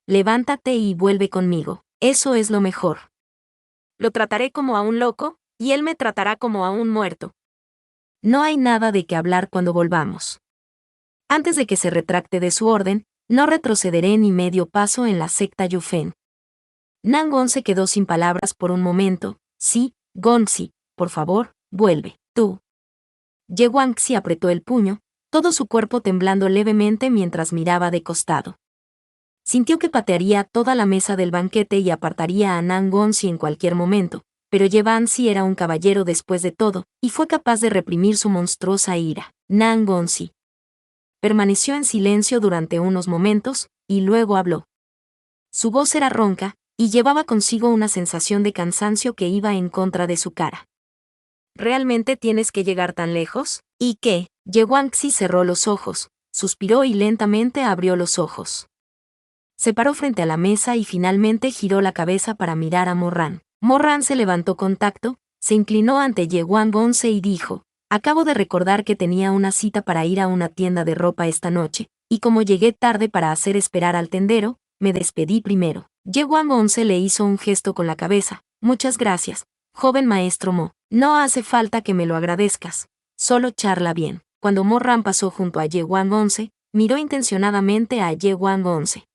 Levántate y vuelve conmigo, eso es lo mejor. Lo trataré como a un loco, y él me tratará como a un muerto. No hay nada de qué hablar cuando volvamos. Antes de que se retracte de su orden, no retrocederé ni medio paso en la secta Yufen. Nangon se quedó sin palabras por un momento. Sí, Gonzi, por favor, vuelve, tú. Ye Guangxi apretó el puño, todo su cuerpo temblando levemente mientras miraba de costado. Sintió que patearía toda la mesa del banquete y apartaría a Nangonzi en cualquier momento, pero Ye Bansi era un caballero después de todo, y fue capaz de reprimir su monstruosa ira. Nangonzi permaneció en silencio durante unos momentos, y luego habló. Su voz era ronca, y llevaba consigo una sensación de cansancio que iba en contra de su cara. ¿Realmente tienes que llegar tan lejos? ¿Y qué? Ye Guangxi cerró los ojos, suspiró y lentamente abrió los ojos. Se paró frente a la mesa y finalmente giró la cabeza para mirar a Morran. Morran se levantó con tacto, se inclinó ante Ye Wangonse y dijo, acabo de recordar que tenía una cita para ir a una tienda de ropa esta noche, y como llegué tarde para hacer esperar al tendero, me despedí primero. Ye Wangonse le hizo un gesto con la cabeza. Muchas gracias, joven maestro Mo. No hace falta que me lo agradezcas. Solo charla bien. Cuando Morran pasó junto a Ye Wangonse, miró intencionadamente a Ye Wangonse.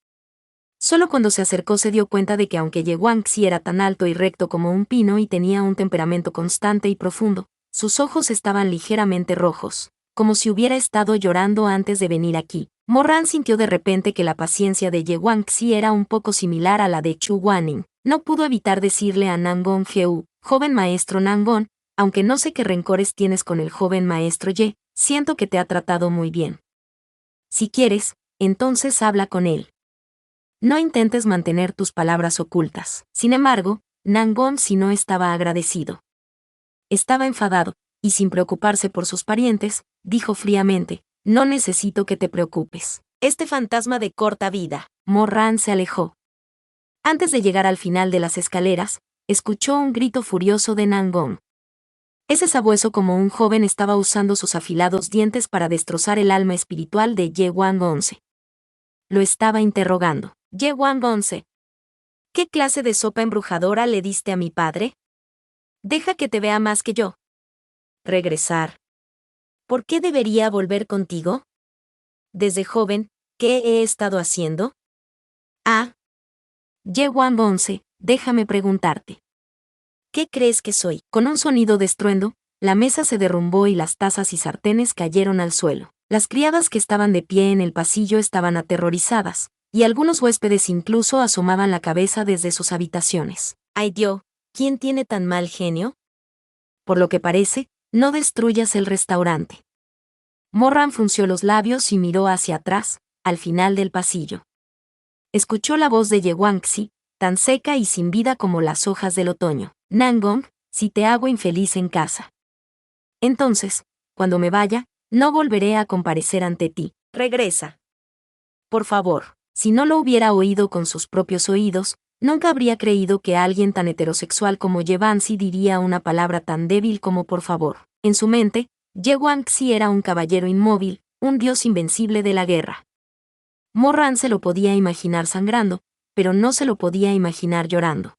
Solo cuando se acercó se dio cuenta de que aunque Ye Guangxi era tan alto y recto como un pino y tenía un temperamento constante y profundo, sus ojos estaban ligeramente rojos, como si hubiera estado llorando antes de venir aquí. Morran sintió de repente que la paciencia de Ye Guangxi era un poco similar a la de Chu Guaning. No pudo evitar decirle a Nangon Geu, joven maestro Nangon, aunque no sé qué rencores tienes con el joven maestro Ye, siento que te ha tratado muy bien. Si quieres, entonces habla con él. No intentes mantener tus palabras ocultas. Sin embargo, Nangon si no estaba agradecido. Estaba enfadado, y sin preocuparse por sus parientes, dijo fríamente, no necesito que te preocupes. Este fantasma de corta vida. Morran se alejó. Antes de llegar al final de las escaleras, escuchó un grito furioso de Nangon. Ese sabueso como un joven estaba usando sus afilados dientes para destrozar el alma espiritual de Ye Wangonse. Lo estaba interrogando. Ye Wangonse, ¿qué clase de sopa embrujadora le diste a mi padre? Deja que te vea más que yo. Regresar. ¿Por qué debería volver contigo? Desde joven, ¿qué he estado haciendo? Ah. Ye Wangonse, déjame preguntarte. ¿Qué crees que soy? Con un sonido de estruendo, la mesa se derrumbó y las tazas y sartenes cayeron al suelo. Las criadas que estaban de pie en el pasillo estaban aterrorizadas, y algunos huéspedes incluso asomaban la cabeza desde sus habitaciones. ¡Ay Dios! ¿Quién tiene tan mal genio? Por lo que parece, no destruyas el restaurante. Morran frunció los labios y miró hacia atrás, al final del pasillo. Escuchó la voz de Ye Guangxi, tan seca y sin vida como las hojas del otoño. Nangon, si te hago infeliz en casa. Entonces, cuando me vaya, no volveré a comparecer ante ti. Regresa. Por favor. Si no lo hubiera oído con sus propios oídos, nunca habría creído que alguien tan heterosexual como Ye Bansi diría una palabra tan débil como por favor. En su mente, Ye Guangxi era un caballero inmóvil, un dios invencible de la guerra. Morran se lo podía imaginar sangrando, pero no se lo podía imaginar llorando.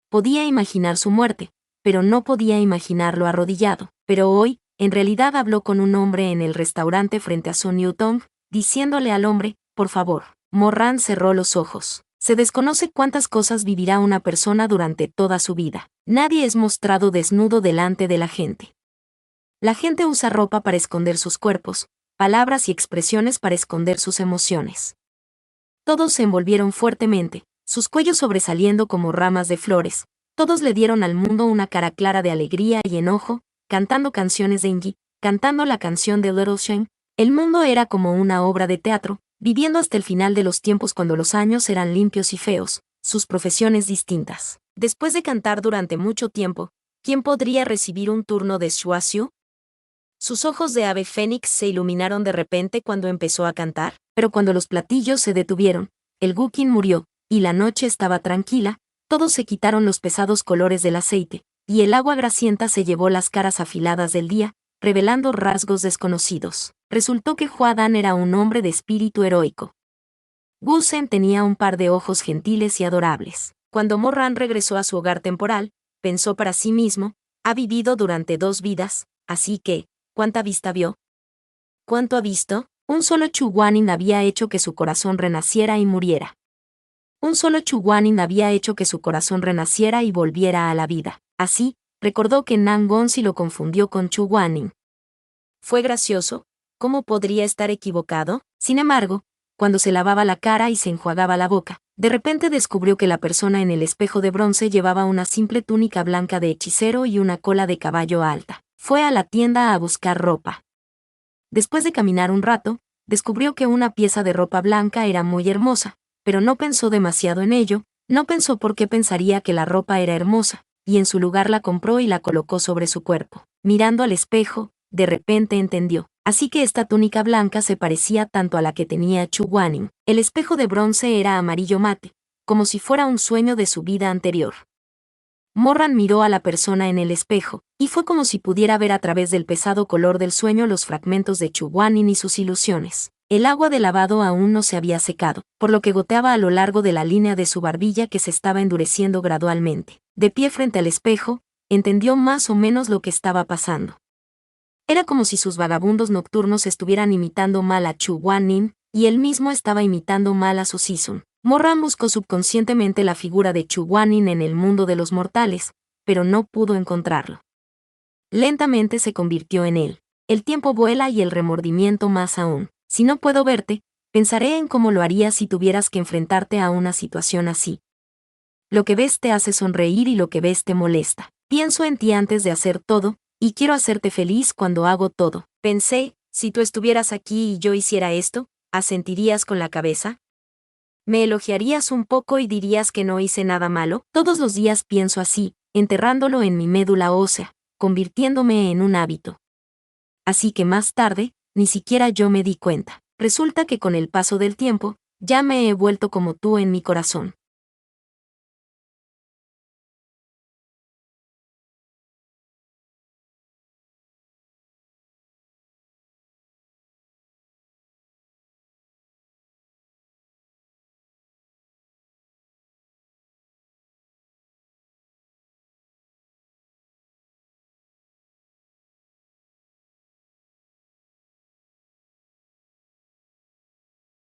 Podía imaginar su muerte, pero no podía imaginarlo arrodillado. Pero hoy, en realidad habló con un hombre en el restaurante frente a Son Yutong, diciéndole al hombre, por favor. Morran cerró los ojos. Se desconoce cuántas cosas vivirá una persona durante toda su vida. Nadie es mostrado desnudo delante de la gente. La gente usa ropa para esconder sus cuerpos, palabras y expresiones para esconder sus emociones. Todos se envolvieron fuertemente, sus cuellos sobresaliendo como ramas de flores. Todos le dieron al mundo una cara clara de alegría y enojo, cantando canciones de Ingi, cantando la canción de Little Sheng. El mundo era como una obra de teatro, viviendo hasta el final de los tiempos cuando los años eran limpios y feos, sus profesiones distintas. Después de cantar durante mucho tiempo, ¿quién podría recibir un turno de Shuaxiu? Sus ojos de ave fénix se iluminaron de repente cuando empezó a cantar, pero cuando los platillos se detuvieron, el Gukin murió, y la noche estaba tranquila, todos se quitaron los pesados colores del aceite, y el agua grasienta se llevó las caras afiladas del día, revelando rasgos desconocidos. Resultó que Huadan era un hombre de espíritu heroico. Gusen tenía un par de ojos gentiles y adorables. Cuando Morran regresó a su hogar temporal, pensó para sí mismo, ha vivido durante 2 vidas, así que, ¿cuánta vista vio? ¿Cuánto ha visto? Un solo Chuguanin había hecho que su corazón renaciera y muriera. Un solo Chuguanin había hecho que su corazón renaciera y volviera a la vida. Así, recordó que Nangonzi lo confundió con Chuguanin. Fue gracioso, ¿cómo podría estar equivocado? Sin embargo, cuando se lavaba la cara y se enjuagaba la boca, de repente descubrió que la persona en el espejo de bronce llevaba una simple túnica blanca de hechicero y una cola de caballo alta. Fue a la tienda a buscar ropa. Después de caminar un rato, descubrió que una pieza de ropa blanca era muy hermosa, pero no pensó demasiado en ello, no pensó por qué pensaría que la ropa era hermosa, y en su lugar la compró y la colocó sobre su cuerpo. Mirando al espejo, de repente entendió. Así que esta túnica blanca se parecía tanto a la que tenía Chuguanin. El espejo de bronce era amarillo mate, como si fuera un sueño de su vida anterior. Morran miró a la persona en el espejo, y fue como si pudiera ver a través del pesado color del sueño los fragmentos de Chuguanin y sus ilusiones. El agua de lavado aún no se había secado, por lo que goteaba a lo largo de la línea de su barbilla que se estaba endureciendo gradualmente. De pie frente al espejo, entendió más o menos lo que estaba pasando. Era como si sus vagabundos nocturnos estuvieran imitando mal a Chuguanin, y él mismo estaba imitando mal a su Sisun. Morran buscó subconscientemente la figura de Chuguanin en el mundo de los mortales, pero no pudo encontrarlo. Lentamente se convirtió en él. El tiempo vuela y el remordimiento más aún. Si no puedo verte, pensaré en cómo lo harías si tuvieras que enfrentarte a una situación así. Lo que ves te hace sonreír y lo que ves te molesta. Pienso en ti antes de hacer todo, y quiero hacerte feliz cuando hago todo. Pensé, si tú estuvieras aquí y yo hiciera esto, ¿asentirías con la cabeza? ¿Me elogiarías un poco y dirías que no hice nada malo? Todos los días pienso así, enterrándolo en mi médula ósea, convirtiéndome en un hábito. Así que más tarde, ni siquiera yo me di cuenta. Resulta que con el paso del tiempo, ya me he vuelto como tú en mi corazón.